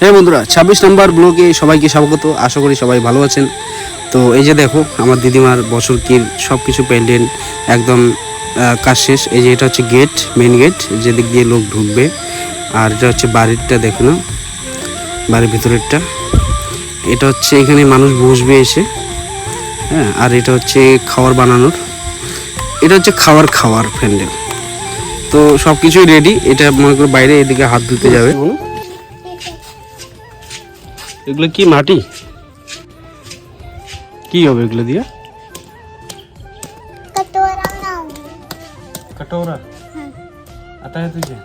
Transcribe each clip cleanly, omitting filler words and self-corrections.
হ্যাঁ বন্ধুরা, 26 নম্বর ব্লগে সবাইকে স্বাগত। আশা করি সবাই ভালো আছেন। তো এই যে দেখো আমার দিদিমার বছরকির সব কিছু পেন্টেন একদম কাজ শেষ। এই যে এটা হচ্ছে গেট, মেন গেট, যেদিক দিয়ে লোক ঢুকবে। আর এটা হচ্ছে বাড়িরটা, দেখো না, বাড়ির ভিতরেরটা। এটা হচ্ছে এখানে মানুষ বসবে এসে, হ্যাঁ। আর এটা হচ্ছে খাবার বানানোর, এটা হচ্ছে খাওয়ার প্যান্ডেল। তো সব কিছুই রেডি। এটা মনে করো বাইরে এদিকে হাত ধুতে যাবে। এগুলো কি মাটি? কি হবে এগুলো দিয়ে? कटोरा बनाऊंगी। कटोरा आता है तुझे?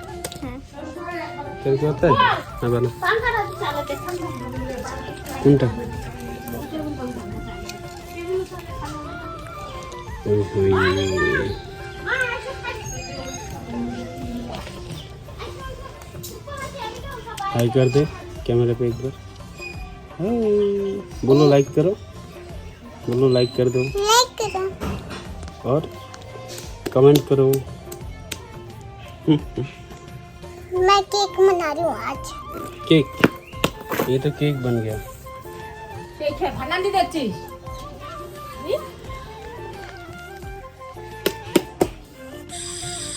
तेरे को आता है? हाँ बना। उनटा हाय कर दे कैमरे पे एक बार। हाय बोलो, लाइक करो, बोलो लाइक कर दो लाइक करो और कमेंट करो। मैं केक बना रही हूँ आज। केक? ये तो केक बन गया। কেক ভান্ডার দিচ্ছিস?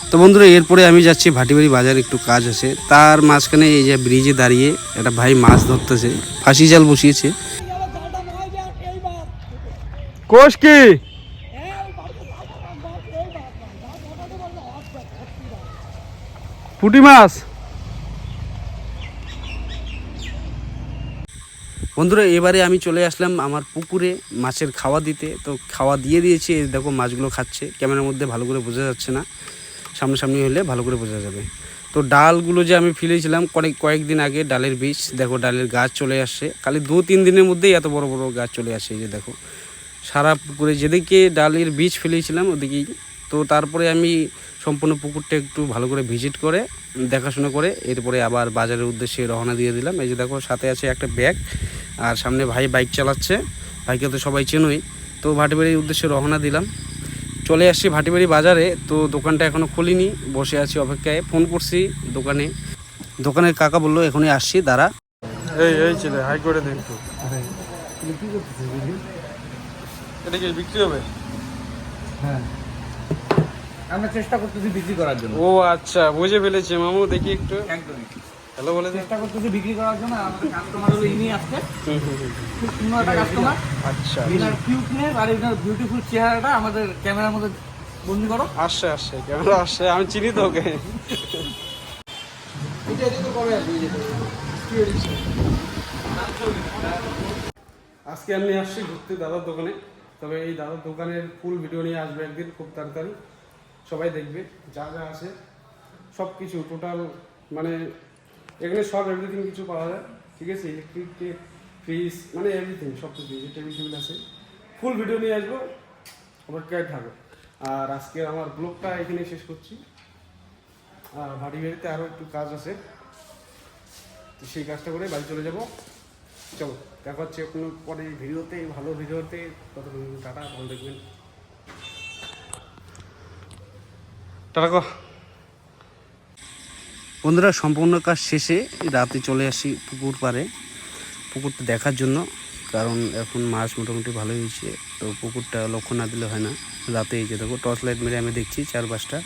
তো বন্ধুরা, এরপরে আমি যাচ্ছি ভাটিবাড়ি বাজারে, একটু কাজ আছে। তার মাঝখানে এই যে ব্রিজে দাঁড়িয়ে একটা ভাই মাছ ধরতেছে, ফাঁসি জাল বসিয়েছে। কোষ কি পুঁটি মাছ? বন্ধুরা, এবারে আমি চলে আসলাম আমার পুকুরে মাছের খাওয়া দিতে। তো খাওয়া দিয়ে দিয়েছি, এই দেখো মাছগুলো খাচ্ছে। ক্যামেরার মধ্যে ভালো করে বোঝা যাচ্ছে না, সামনাসামনি হলে ভালো করে বোঝা যাবে। তো ডালগুলো যে আমি ফেলেছিলাম কয়েকদিন আগে, ডালের বীজ, দেখো ডালের গাছ চলে আসছে। খালি 2-3 দিনের মধ্যেই এত বড় বড় গাছ চলে আসে। এই যে দেখো সারা পুকুরে যেদিকে ডালের বীজ ফেলেছিলাম ওদিকেই। তো তারপরে আমি সম্পূর্ণ পুকুরটা একটু ভালো করে ভিজিট করে দেখাশোনা করে এরপরে আবার বাজারের উদ্দেশ্যে রওনা দিয়ে দিলাম। এই যে দেখো সাথে আছে একটা ব্যাগ, আর সামনে ভাই বাইক চালাচ্ছে। ভাইকে তো সবাই চেনোই। তো ভাটিবাড়ির উদ্দেশ্যে রওনা দিলাম। চলে আসছি ভাটিবাড়ি বাজারে। তো দোকানটা এখনও খুলিনি, বসে আছি অপেক্ষায়। ফোন করছি দোকানের কাকা বললো এখনই আসছি, দাঁড়া। এই ছেলে হাই করে দেন। এটা কি বিক্রি হবে? হ্যাঁ, আমরা চেষ্টা করতেছি বিক্রি করার জন্য। ও আচ্ছা, বুঝে ফেলেছি মামু। দেখি একটু একদমই হ্যালো বলে দেন। চেষ্টা করতেছি বিক্রি করার জন্য। আমাদের কাস্টমার হলো ইনি আজকে খুব সুন্দর একটা কাস্টমার। আচ্ছা, ইনার কিউটনেস আর ইনার বিউটিফুল চেহারাটা আমাদের ক্যামেরার মধ্যে বন্দি করো। আসছে ক্যামেরা আসছে, আমি চিনি তো ওকে। আজকে আমি আসছি ঘুরতে দাদার দোকানে। তবে এই দাদার দোকানের ফুল ভিডিও নিয়ে আসবে একদিন, খুব তাড়াতাড়ি। সবাই দেখবে যা যা আছে সব কিছু টোটাল, মানে এখানে সব এভরিথিং কিছু পাওয়া যায়, ঠিক আছে। ইলেকট্রিক, ফ্রিজ, মানে এভরিথিং, সব কিছু। যে টেবিল আছে, ফুল ভিডিও নিয়ে আসবো, অপেক্ষায় থাকো। আর আজকে আমার ব্লগটা এখানে শেষ করছি। আর ভাটিবাড়িতে আরও একটু কাজ আছে, তো সেই কাজটা করে বাড়ি চলে যাবো। চলো, দেখা হচ্ছে কোনো পরে ভিডিওতে, ভালো ভিডিওতে। কত টাটা, ভালো দেখবেন। টাটা। বন্ধুরা, সম্পূর্ণ কাজ শেষে রাতে চলে আসি পুকুর পাড়ে, পুকুরটা দেখার জন্য। কারণ এখন মাছ মোটামুটি ভালোই হয়েছে। তো পুকুরটা লক্ষ্য না দিলে হয় না। রাতে এই যে দেখো টর্চ লাইট মেরে আমি দেখছি চারপাশটা।